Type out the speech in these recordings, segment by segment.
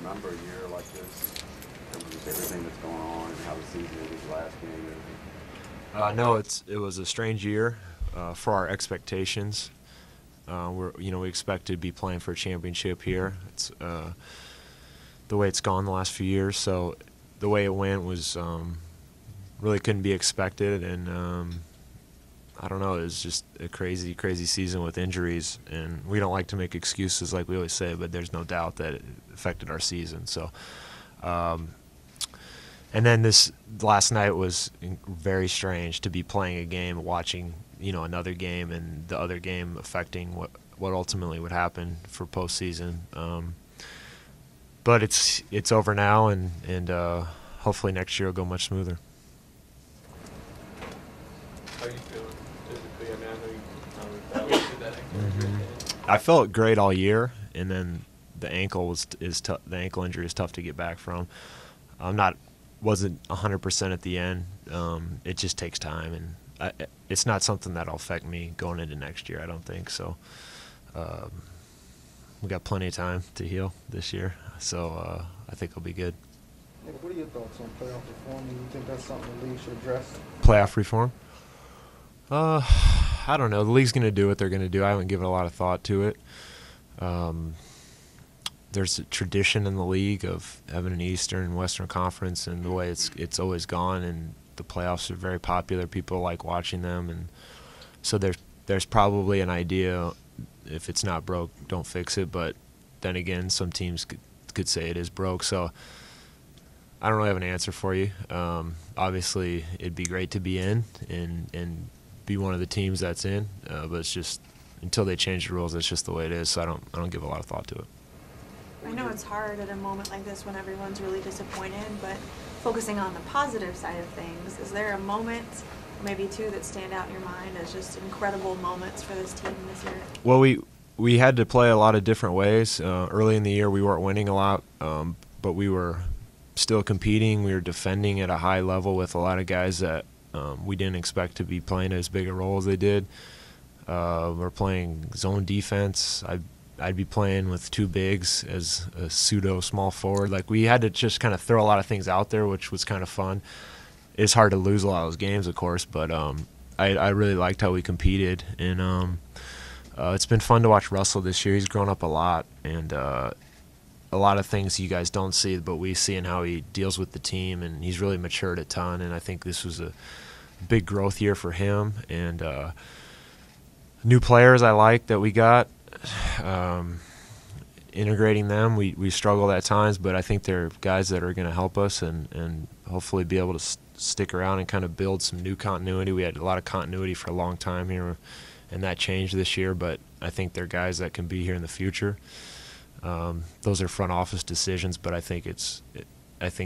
remember a year like this? In terms of everything that's going on and how the season is, the last game and everything? No, it was a strange year for our expectations. We expect to be playing for a championship here. It's the way it's gone the last few years. So the way it went was really couldn't be expected, and I don't know. It was just a crazy, crazy season with injuries, and we don't like to make excuses like we always say, but there's no doubt that it affected our season. So. And then this last night was very strange to be playing a game, watching another game, and the other game affecting what ultimately would happen for postseason. But it's over now, and hopefully next year will go much smoother. How are you feeling physically? I mean, I know you battled that ankle injury. I felt great all year, and then the ankle the ankle injury is tough to get back from. Wasn't 100% at the end. It just takes time, and it's not something that'll affect me going into next year, I don't think. So we got plenty of time to heal this year, so I think it'll be good. Nick, what are your thoughts on playoff reform? Do you think that's something the league should address? Playoff reform? I don't know. The league's going to do what they're going to do. I haven't given a lot of thought to it. There's a tradition in the league of having an Eastern and Western Conference, and the way it's always gone, and the playoffs are very popular. People like watching them, and so there's probably an idea, if it's not broke, don't fix it. But then again, some teams could say it is broke. So I don't really have an answer for you. Obviously, it'd be great to be in and be one of the teams that's in, but it's just until they change the rules, that's just the way it is. So I don't give a lot of thought to it. I know it's hard at a moment like this when everyone's really disappointed, but focusing on the positive side of things, is there a moment, maybe two, that stand out in your mind as just incredible moments for this team this year? Well, we had to play a lot of different ways. Early in the year, we weren't winning a lot, but we were still competing. We were defending at a high level with a lot of guys that we didn't expect to be playing as big a role as they did. We're playing zone defense. I'd be playing with two bigs as a pseudo small forward. Like, we had to just kind of throw a lot of things out there, which was kind of fun. It's hard to lose a lot of those games, of course, but I really liked how we competed, and it's been fun to watch Russell this year. He's grown up a lot, and a lot of things you guys don't see, but we see in how he deals with the team, and he's really matured a ton, and I think this was a big growth year for him. And new players I like that we got. Integrating them, we struggled at times, but I think they're guys that are going to help us and hopefully be able to stick around and kind of build some new continuity. We had a lot of continuity for a long time here, and that changed this year, but I think they're guys that can be here in the future. Those are front office decisions, but I think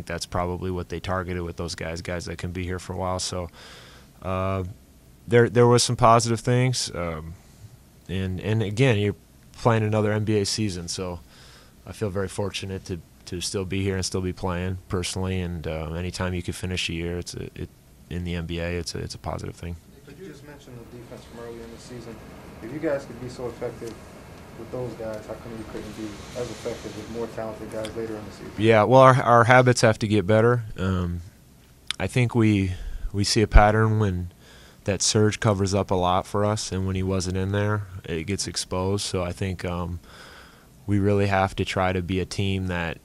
that's probably what they targeted with those guys that can be here for a while. So there was some positive things. And again, you're playing another NBA season, so I feel very fortunate to still be here and still be playing personally. And anytime you can finish a year, in the NBA, it's a positive thing. You just mentioned the defense from early in the season. If you guys could be so effective with those guys, how come you couldn't be as effective with more talented guys later in the season? Yeah, well, our habits have to get better. I think we see a pattern when that Serge covers up a lot for us, and when he wasn't in there, it gets exposed. So I think we really have to try to be a team that,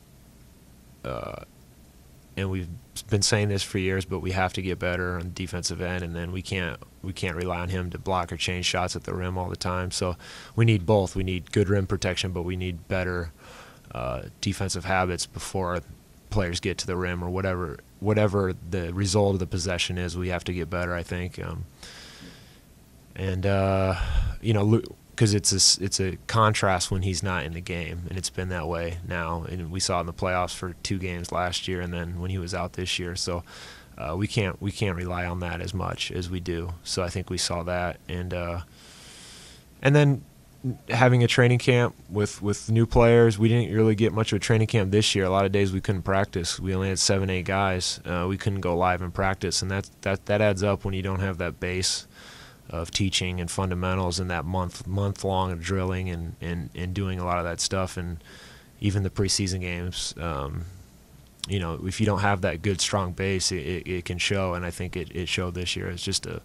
and we've been saying this for years, but we have to get better on the defensive end, and then we can't rely on him to block or change shots at the rim all the time. So we need both. We need good rim protection, but we need better defensive habits before players get to the rim, or whatever the result of the possession is. We have to get better, I think. Because it's a contrast when he's not in the game, and it's been that way now. And we saw it in the playoffs for 2 games last year, and then when he was out this year. So we can't rely on that as much as we do. So I think we saw that, and then having a training camp with new players. We didn't really get much of a training camp this year. A lot of days we couldn't practice. We only had 7, 8 guys. We couldn't go live and practice, and that adds up when you don't have that base of teaching and fundamentals and that month long of drilling and doing a lot of that stuff. And even the preseason games. You know, if you don't have that good, strong base, it can show, and I think it showed this year. It's just a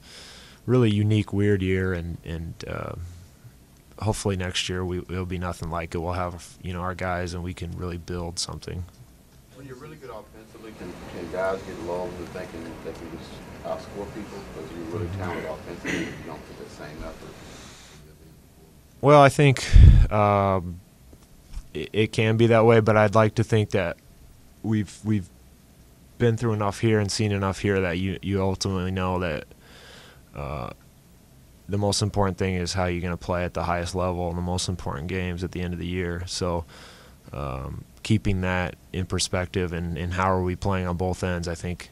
really unique, weird year, and hopefully next year it'll be nothing like it. We'll have, you know, our guys, and we can really build something. When you're really good offensively, can guys get lulled into thinking that they can just outscore people because you're really talented offensively if you don't put the same effort? Well, I think it can be that way, but I'd like to think that we've been through enough here and seen enough here that you ultimately know that the most important thing is how you're going to play at the highest level in the most important games at the end of the year. So keeping that in perspective and how are we playing on both ends, I think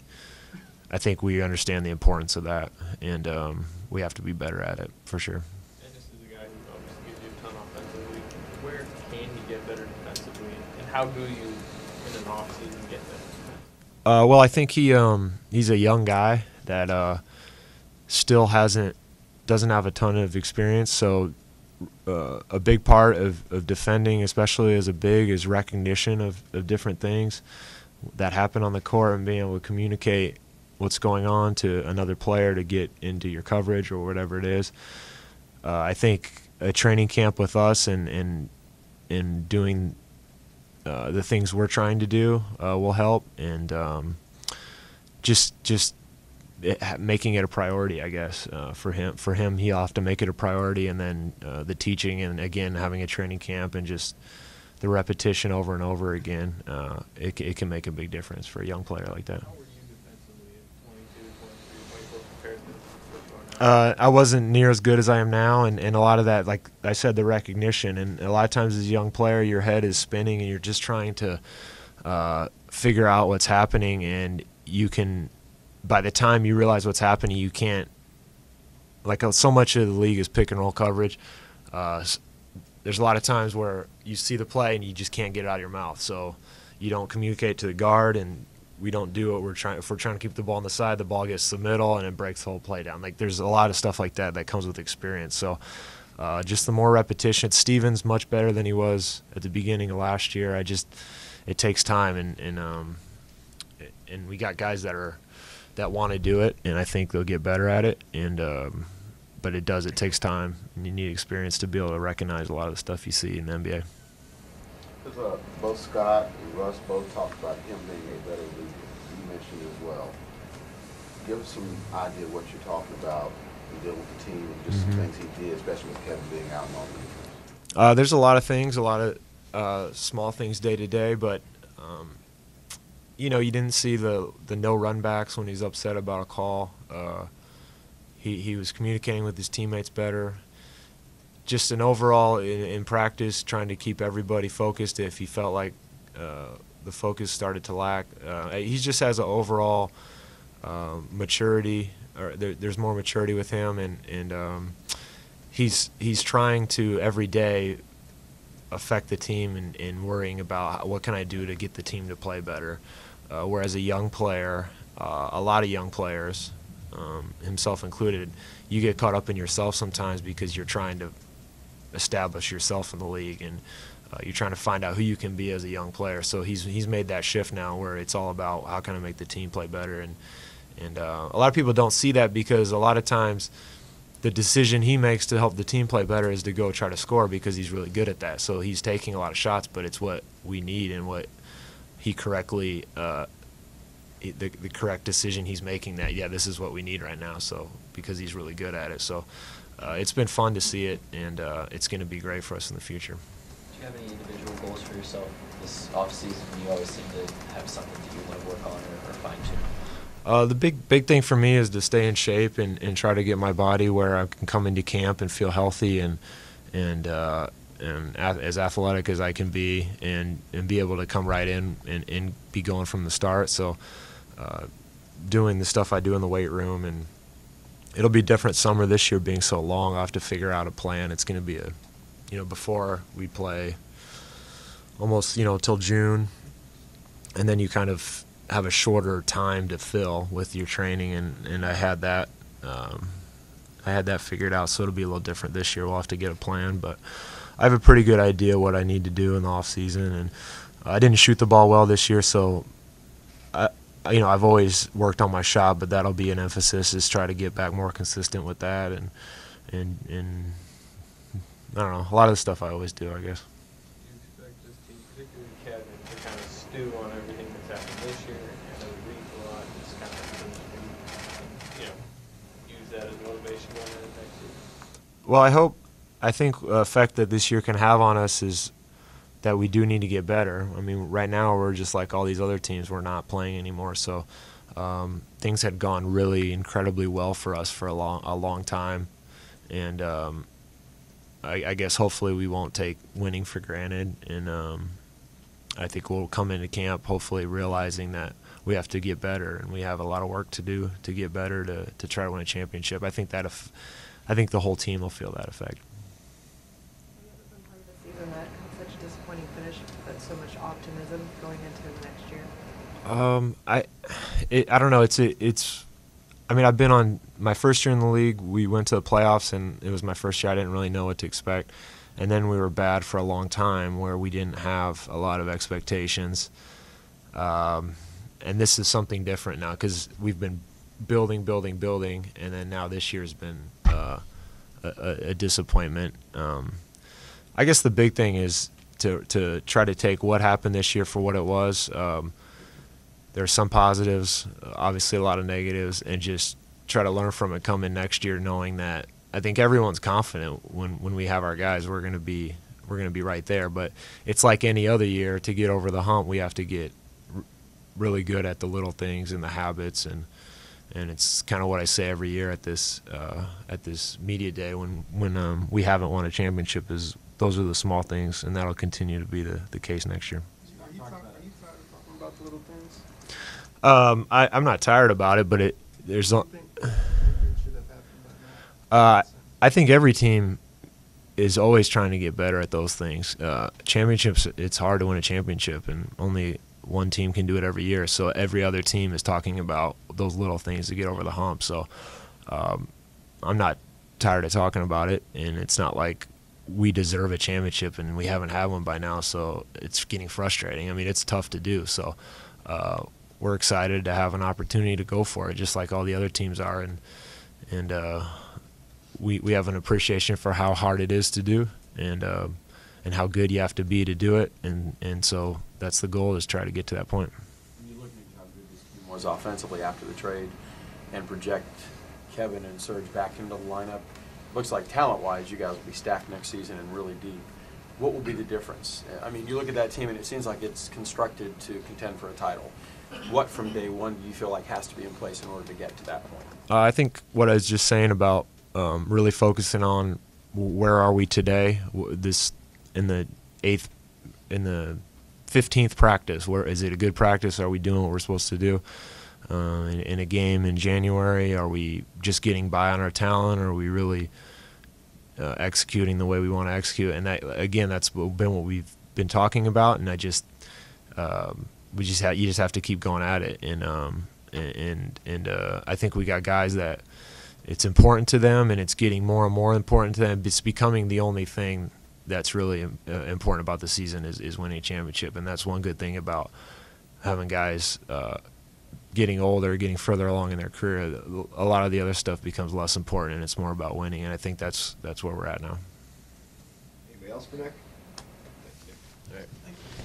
we understand the importance of that, and we have to be better at it for sure. And this is a guy who obviously gives you a ton offensively. Where can he get better defensively, and how do you, in an offseason, get that? Well, I think he's a young guy that still doesn't have a ton of experience. So a big part of defending, especially as a big, is recognition of different things that happen on the court and being able to communicate what's going on to another player to get into your coverage or whatever it is. I think a training camp with us and doing the things we're trying to do will help, and just making it a priority, I guess, for him. He'll have to make it a priority, and then the teaching, and again having a training camp, and just the repetition over and over again. It can make a big difference for a young player like that. How were you defensively at 22, 23, 24 compared to before now? I wasn't near as good as I am now, and a lot of that, like I said, the recognition, and a lot of times as a young player, your head is spinning, and you're just trying to figure out what's happening, and you can, by the time you realize what's happening, you can't, like so much of the league is pick and roll coverage. There's a lot of times where you see the play and you just can't get it out of your mouth, so you don't communicate to the guard, and we don't do what we're trying. If we're trying to keep the ball on the side, the ball gets to the middle and it breaks the whole play down. Like, there's a lot of stuff like that comes with experience. So just the more repetition. Steven's much better than he was at the beginning of last year. It takes time, and we got guys that want to do it, and I think they'll get better at it. And but it takes time, and you need experience to be able to recognize a lot of the stuff you see in the NBA. Because both Scott and Russ both talked about him being a better leader. You mentioned it as well. Give us some idea of what you're talking about in dealing with the team and just some things he did, especially with Kevin being out on defense. There's a lot of things, a lot of small things day to day, but you know, you didn't see the no run backs when he's upset about a call. He was communicating with his teammates better. Just an overall in practice, trying to keep everybody focused if he felt like the focus started to lack. He just has an overall maturity, or there's more maturity with him, and he's trying to every day affect the team and worrying about what can I do to get the team to play better. Whereas a young player, a lot of young players, himself included, you get caught up in yourself sometimes because you're trying to establish yourself in the league, and you're trying to find out who you can be as a young player. So he's made that shift now where it's all about how can I make the team play better, and a lot of people don't see that because a lot of times the decision he makes to help the team play better is to go try to score because he's really good at that. So he's taking a lot of shots, but it's what we need and what he correctly the correct decision he's making, that this is what we need right now, so because he's really good at it. So it's been fun to see it, and it's going to be great for us in the future. Do you have any individual goals for yourself this offseason? You always seem to have something that you want to work on or fine-tune. The big thing for me is to stay in shape and try to get my body where I can come into camp and feel healthy and as athletic as I can be, and be able to come right in and be going from the start. So doing the stuff I do in the weight room, and it'll be different summer this year being so long. I'll have to figure out a plan. It's going to be before we play almost, till June, and then you kind of have a shorter time to fill with your training, and I had that figured out, so it'll be a little different this year. We'll have to get a plan, but I have a pretty good idea what I need to do in the off season, and I didn't shoot the ball well this year, so I've always worked on my shot, but that'll be an emphasis, is try to get back more consistent with that, and I don't know, a lot of the stuff I always do, I guess. Do you expect this team, particularly Kevin, to kind of stew on everything that's happened this year and the week a lot, and just kind of use that as motivation going into next year? Well, I think the effect that this year can have on us is that we do need to get better. I mean, right now we're just like all these other teams. We're not playing anymore, so things had gone really incredibly well for us for a long time, and I guess hopefully we won't take winning for granted, and I think we'll come into camp hopefully realizing that we have to get better, and we have a lot of work to do to get better to try to win a championship. I think the whole team will feel that effect. Season that had such a disappointing finish, but so much optimism going into the next year? I don't know. It's. I mean, I've been on my first year in the league. We went to the playoffs, and it was my first year. I didn't really know what to expect, and then we were bad for a long time, where we didn't have a lot of expectations. And this is something different now because we've been building, and then now this year's been a disappointment. I guess the big thing is to try to take what happened this year for what it was. There's some positives, obviously a lot of negatives, and just try to learn from it coming next year, knowing that I think everyone's confident when we have our guys, we're going to be right there. But it's like any other year. To get over the hump, we have to get really good at the little things and the habits, and it's kind of what I say every year at this media day when we haven't won a championship, is those are the small things, and that'll continue to be the case next year. Are you tired of talking about the little things? I'm not tired about it, but there's. I think every team is always trying to get better at those things. Championships, it's hard to win a championship, and only one team can do it every year. So every other team is talking about those little things to get over the hump. So I'm not tired of talking about it, and it's not like we deserve a championship and we haven't had one by now. So it's getting frustrating. I mean, it's tough to do. So we're excited to have an opportunity to go for it, just like all the other teams are, and we have an appreciation for how hard it is to do, and how good you have to be to do it, and so that's the goal, is try to get to that point. When you look at how good this team was offensively after the trade, and project Kevin and Serge back into the lineup, looks like talent-wise you guys will be stacked next season and really deep. What will be the difference? I mean, you look at that team and it seems like it's constructed to contend for a title. What from day one do you feel like has to be in place in order to get to that point? I think what I was just saying about really focusing on where are we today, this in the 15th practice, where is it a good practice? Are we doing what we're supposed to do? In a game in January, are we just getting by on our talent, or are we really executing the way we want to execute? And that, again, that's been what we've been talking about, and you just have to keep going at it, and I think we got guys that it's important to them, and it's getting more and more important to them. It's becoming the only thing that's really important about the season is winning a championship, and that's one good thing about having guys getting older, getting further along in their career. A lot of the other stuff becomes less important, and it's more about winning, and I think that's where we're at now. Anybody else for Nick? All right. Thank you.